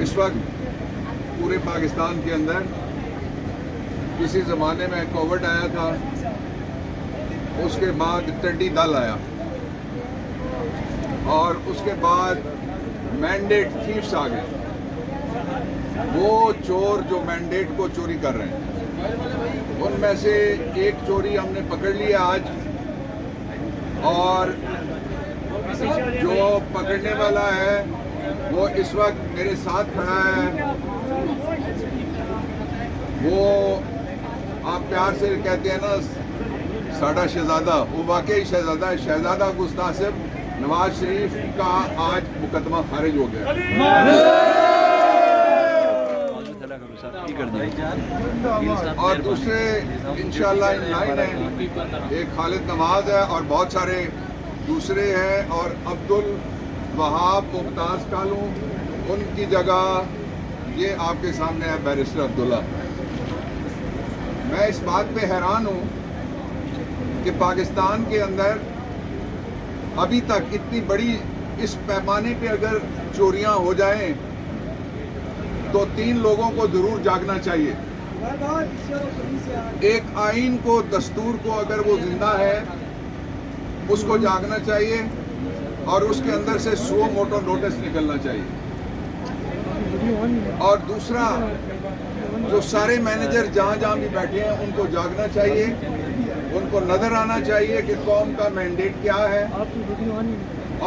اس وقت پورے پاکستان کے اندر کسی زمانے میں کووڈ آیا تھا، اس کے بعد ٹڈی دل آیا اور اس کے بعد مینڈیٹ تھیفس آ گئے، وہ چور جو مینڈیٹ کو چوری کر رہے ہیں۔ ان میں سے ایک چوری ہم نے پکڑ لیا آج، اور جو پکڑنے والا ہے وہ اس وقت میرے ساتھ کھڑا ہے۔ وہ آپ پیار سے کہتے ہیں نا ساڈا شہزادہ، وہ واقعی شہزادہ ہے۔ شہزادہ گستاخ نواز شریف کا آج مقدمہ خارج ہو گیا۔ اور دوسرے انشاءاللہ ان لائن ہیں، ایک خالد نواز ہے اور بہت سارے دوسرے ہیں، اور عبدالوہاب ممتاز کالوں، ان کی جگہ یہ آپ کے سامنے ہے بیرسٹر عبداللہ۔ میں اس بات پہ حیران ہوں کہ پاکستان کے اندر ابھی تک اتنی بڑی اس پیمانے پہ اگر چوریاں ہو جائیں تو 3 لوگوں کو ضرور جاگنا چاہیے۔ ایک آئین کو، دستور کو اگر وہ زندہ ہے اس کو جاگنا چاہیے، اور اس کے اندر سے سو موٹو نوٹس نکلنا چاہیے۔ اور دوسرا، جو سارے مینیجر جہاں جہاں بھی بیٹھے ہیں ان کو جاگنا چاہیے، ان کو نظر آنا چاہیے کہ قوم کا مینڈیٹ کیا ہے،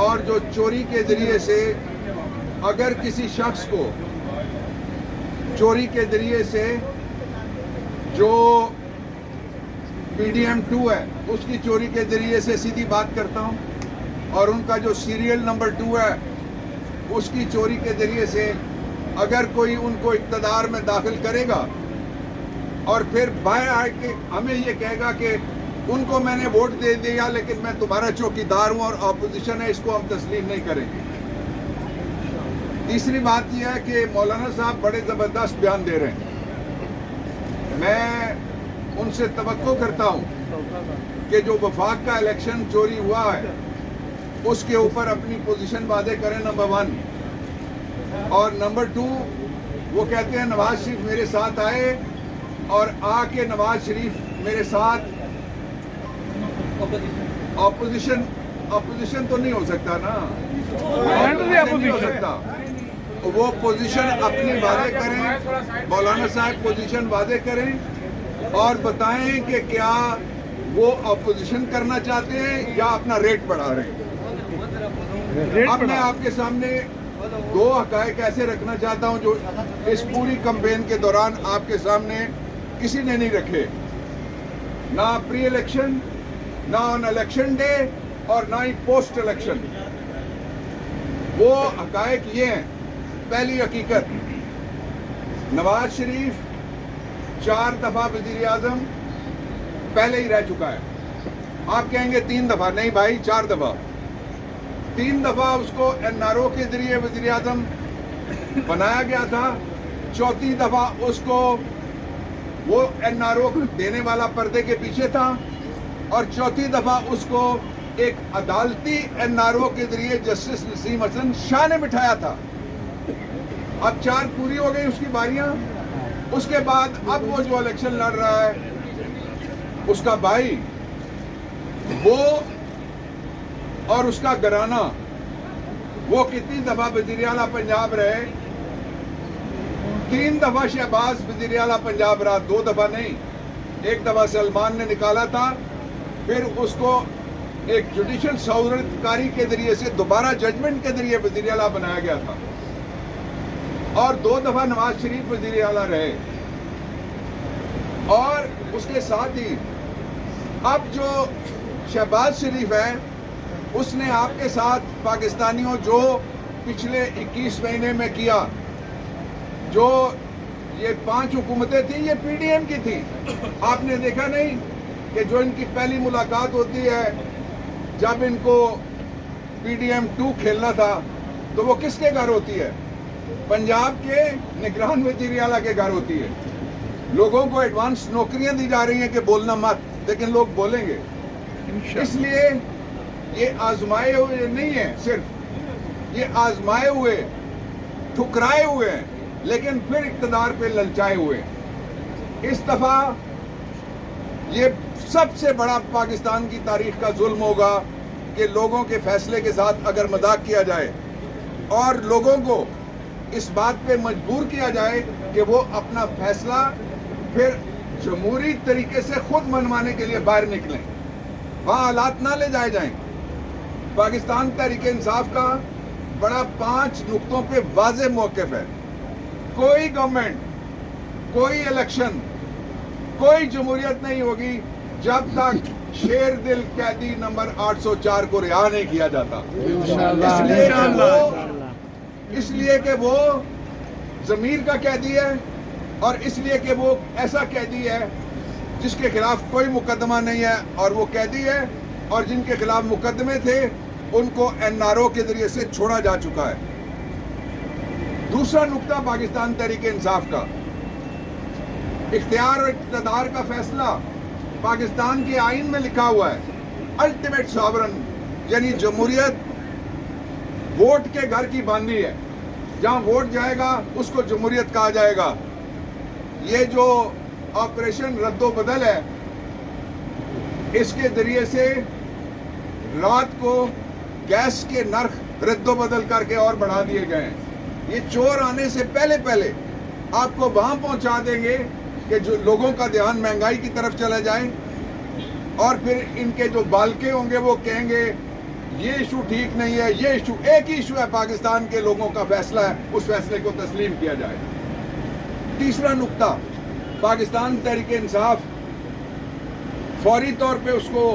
اور جو چوری کے ذریعے سے اگر کسی شخص کو چوری کے ذریعے سے جو PDM-2 ہے اس کی چوری کے ذریعے سے سیدھی بات کرتا ہوں، اور ان کا جو سیریل نمبر 2 ہے اس کی چوری کے ذریعے سے اگر کوئی ان کو اقتدار میں داخل کرے گا اور پھر باہر آ کے ہمیں یہ کہے گا کہ ان کو میں نے ووٹ دے دیا لیکن میں تمہارا چوکیدار ہوں اور اپوزیشن ہے، اس کو ہم تسلیم نہیں کریں گے۔ تیسری بات یہ ہے کہ مولانا صاحب بڑے زبردست بیان دے رہے ہیں۔ میں ان سے توقع کرتا ہوں کہ جو وفاق کا الیکشن چوری ہوا ہے اس کے اوپر اپنی پوزیشن واضح کریں، نمبر 1، اور نمبر 2 وہ کہتے ہیں نواز شریف میرے ساتھ آئے، اور آ کے نواز شریف میرے ساتھ اپوزیشن تو نہیں ہو سکتا نا، نہیں ہو سکتا، وہ پوزیشن اپنی واضح کریں، مولانا صاحب پوزیشن واضح کریں اور بتائیں کہ کیا وہ اپوزیشن کرنا چاہتے ہیں یا اپنا ریٹ بڑھا رہے ہیں۔ اب میں آپ کے سامنے 2 حقائق ایسے رکھنا چاہتا ہوں جو اس پوری کمپین کے دوران آپ کے سامنے کسی نے نہیں رکھے، نہ پری الیکشن، نہ آن الیکشن ڈے، اور نہ ہی پوسٹ الیکشن۔ وہ حقائق یہ ہیں، پہلی حقیقت، نواز شریف 4 دفعہ وزیر اعظم پہلے ہی رہ چکا ہے۔ آپ کہیں گے 3 دفعہ، نہیں بھائی 4 دفعہ۔ 3 دفعہ اس کو NRO کے ذریعے وزیر اعظم بنایا گیا تھا، 4تھی دفعہ اس کو وہ NRO دینے والا پردے کے پیچھے تھا، اور 4تھی دفعہ اس کو ایک عدالتی NRO کے ذریعے جسٹس نسیم حسن شاہ نے بٹھایا تھا۔ اب 4 پوری ہو گئی اس کی باریاں۔ اس کے بعد اب وہ جو الیکشن لڑ رہا ہے اس کا بھائی، وہ اور اس کا گھرانہ، وہ کتنی دفعہ وزیر اعلیٰ پنجاب رہے؟ 3 دفعہ شہباز وزیر اعلیٰ پنجاب رہا، 2 دفعہ نہیں۔ 1 دفعہ سلمان نے نکالا تھا، پھر اس کو ایک جوڈیشل سہولت کاری کے ذریعے سے دوبارہ ججمنٹ کے ذریعے وزیر اعلیٰ بنایا گیا تھا، اور 2 دفعہ نواز شریف وزیر اعلیٰ رہے۔ اور اس کے ساتھ ہی اب جو شہباز شریف ہے اس نے آپ کے ساتھ پاکستانیوں جو پچھلے 21 مہینے میں کیا، جو یہ 5 حکومتیں تھیں یہ PDM کی تھی۔ آپ نے دیکھا نہیں کہ جو ان کی پہلی ملاقات ہوتی ہے جب ان کو PDM-2 کھیلنا تھا تو وہ کس کے گھر ہوتی ہے؟ پنجاب کے نگران وزیر اعلیٰ کے گھر ہوتی ہے۔ لوگوں کو ایڈوانس نوکریاں دی جا رہی ہیں کہ بولنا مت، لیکن لوگ بولیں گے۔ اس لیے یہ آزمائے ہوئے نہیں ہیں، صرف یہ آزمائے ہوئے ठुकराए हुए हैं, लेकिन फिर इक़्तिदार पे ललचाए हुए हैं। इस दफ़ा ये सबसे बड़ा पाकिस्तान की तारीख का जुल्म होगा कि लोगों के फैसले के साथ अगर मजाक किया जाए और लोगों को इस बात पे मजबूर किया जाए कि वो अपना फैसला फिर जमहूरी तरीके से खुद मनवाने के लिए बाहर निकलें, वहाँ हालात ना ले जाए जाएं। पाकिस्तान तहरीक इंसाफ का बड़ा 5 नुक्तों पे वाज़ेह मौक़िफ़ है। कोई गवर्नमेंट, कोई इलेक्शन, कोई जमहूरियत नहीं होगी जब तक शेर दिल कैदी नंबर 804 को रिहा नहीं किया जाता। इसलिए कि वो ज़मीर का कैदी है और इसलिए कि वो ऐसा कैदी है जिसके खिलाफ कोई मुकदमा नहीं है, और वो कैदी है और जिनके खिलाफ मुकदमे थे उनको NRO के जरिए से छोड़ा जा चुका है। दूसरा नुक्ता पाकिस्तान तहरीक इंसाफ का, इख्तियार और इक़्तिदार का फैसला पाकिस्तान के आइन में लिखा हुआ है। अल्टीमेट सॉवरन यानी जमहूरियत वोट के घर की बांधी है, जहां वोट जाएगा उसको जमहूरियत कहा जाएगा। ये जो ऑपरेशन रद्दो बदल है, इसके जरिए से रात को गैस के नर्ख रद्दो बदल करके और बढ़ा दिए गए हैं। ये चोर आने से पहले पहले आपको वहां पहुंचा देंगे कि जो लोगों का ध्यान महंगाई की तरफ चला जाए, और फिर इनके जो बालके होंगे वो कहेंगे ये इशू ठीक नहीं है, ये इशू एक ही इशू है, पाकिस्तान के लोगों का फैसला है, उस फैसले को तस्लीम किया जाए। तीसरा नुक्ता, पाकिस्तान तहरीक इंसाफ फौरी तौर पे उसको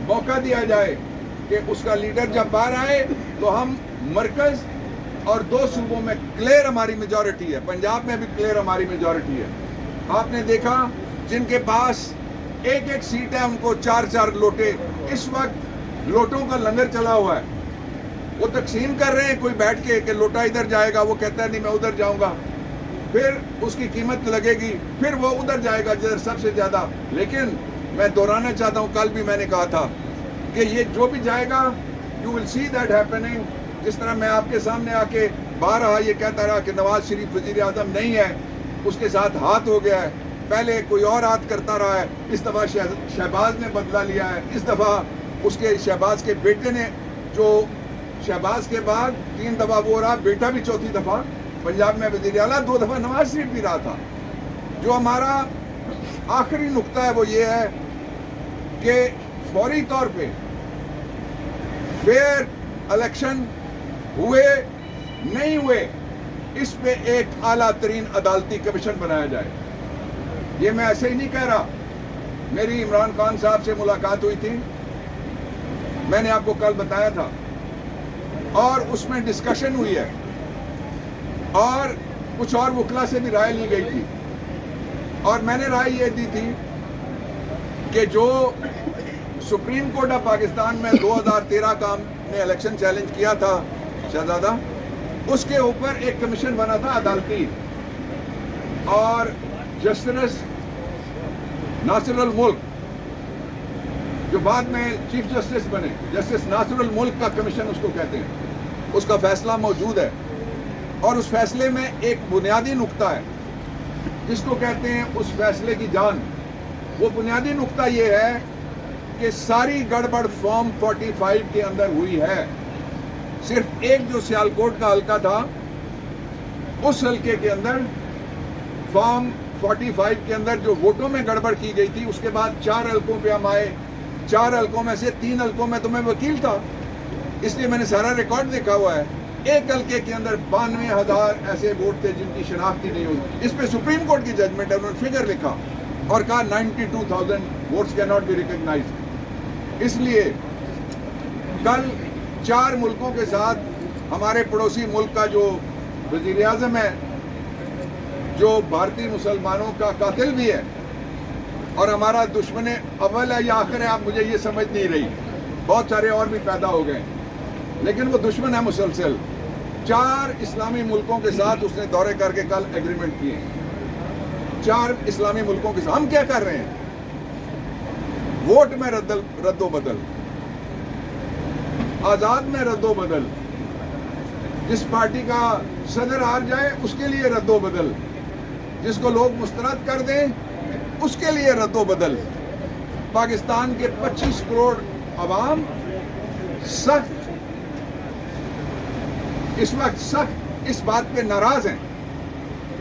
मौका दिया जाए कि उसका लीडर जब बाहर आए तो हम मरकज और 2 सूबों में क्लियर हमारी मेजॉरिटी है, पंजाब में भी क्लियर हमारी मेजॉरिटी है। आपने देखा जिनके पास एक एक सीट है उनको 4-4 लोटे, इस वक्त लोटों का लंगर चला हुआ है, वो तकसीम कर रहे हैं। कोई बैठ के कि लोटा इधर जाएगा, वो कहता है नहीं मैं उधर जाऊंगा, फिर उसकी कीमत लगेगी, फिर वो उधर जाएगा जिधर सबसे ज़्यादा। लेकिन मैं दोहराना चाहता हूँ, कल भी मैंने कहा था कि ये जो भी जाएगा you will see that happening. जिस तरह मैं आपके सामने आके बारहा ये कहता रहा कि नवाज शरीफ वज़ीर आज़म नहीं है, उसके साथ हाथ हो गया है, पहले कोई और हाथ करता रहा है, इस दफ़ा शहबाज ने बदला लिया है, इस दफ़ा उसके शहबाज के बेटे ने, जो शहबाज के बाद 3 दफ़ा वो रहा, बेटा भी 4थी दफ़ा पंजाब में वज़ीर आला, 2 दफ़ा नवाज शरीफ भी रहा था। जो हमारा आखिरी नुक्ता है वो ये है कि फौरी तौर पे फेयर इलेक्शन हुए नहीं हुए, इस पे एक आला तरीन अदालती कमीशन बनाया जाए। ये मैं ऐसे ही नहीं कह रहा, मेरी इमरान खान साहब से मुलाकात हुई थी, मैंने आपको कल बताया था, और उसमें डिस्कशन हुई है और कुछ और वकला से भी राय ली गई थी, और मैंने राय ये दी थी कि जो सुप्रीम कोर्ट ऑफ पाकिस्तान में 2013 का हमने इलेक्शन चैलेंज किया था शहजादा, उसके ऊपर एक कमीशन बना था अदालती, और जस्टिस नासिरुल मुल्क जो बाद में चीफ जस्टिस बने, जस्टिस नासिरुल मुल्क का कमीशन उसको कहते हैं, उसका फैसला मौजूद है। और उस फैसले में एक बुनियादी नुक्ता है जिसको कहते हैं उस फैसले की जान। वो बुनियादी नुक्ता ये है कि सारी गड़बड़ फॉर्म 45 के अंदर हुई है। सिर्फ एक जो सियालकोट का हल्का था, उस हल्के के अंदर फॉर्म 45 के अंदर जो वोटों में गड़बड़ की गई थी, उसके बाद 4 हल्कों पे हम आए। 4 हल्कों में से 3 हल्कों में तो मैं वकील था, इसलिए मैंने सारा रिकॉर्ड देखा हुआ है। एक हल्के के अंदर 92,000 ऐसे वोट थे जिनकी शनाख्ती नहीं हुई। इस पे सुप्रीम कोर्ट की जजमेंट है, उन्होंने फिगर लिखा और कहा 92,000 votes can not be recognised. इसलिए कल 4 मुल्कों के साथ हमारे पड़ोसी मुल्क का जो वज़ीर आज़म है, जो भारतीय मुसलमानों का कातिल भी है और हमारा दुश्मन अव्वल है या आखिर है, आप मुझे ये समझ नहीं रही, बहुत सारे और भी पैदा हो गए, लेकिन वो दुश्मन है मुसलसल। 4 इस्लामी मुल्कों के साथ उसने दौरे करके कल एग्रीमेंट किए। 4 इस्लामी मुल्कों के साथ हम क्या कर रहे हैं? वोट में रद्दो बदल, आजाद में रद्दो बदल, جس پارٹی کا صدر ہار جائے اس کے لیے رد و بدل، جس کو لوگ مسترد کر دیں اس کے لیے رد و بدل۔ پاکستان کے 25 کروڑ عوام سخت اس وقت سخت اس بات پہ ناراض ہیں،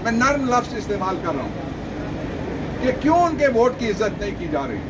میں نرم لفظ استعمال کر رہا ہوں کہ کیوں ان کے ووٹ کی عزت نہیں کی جا رہی۔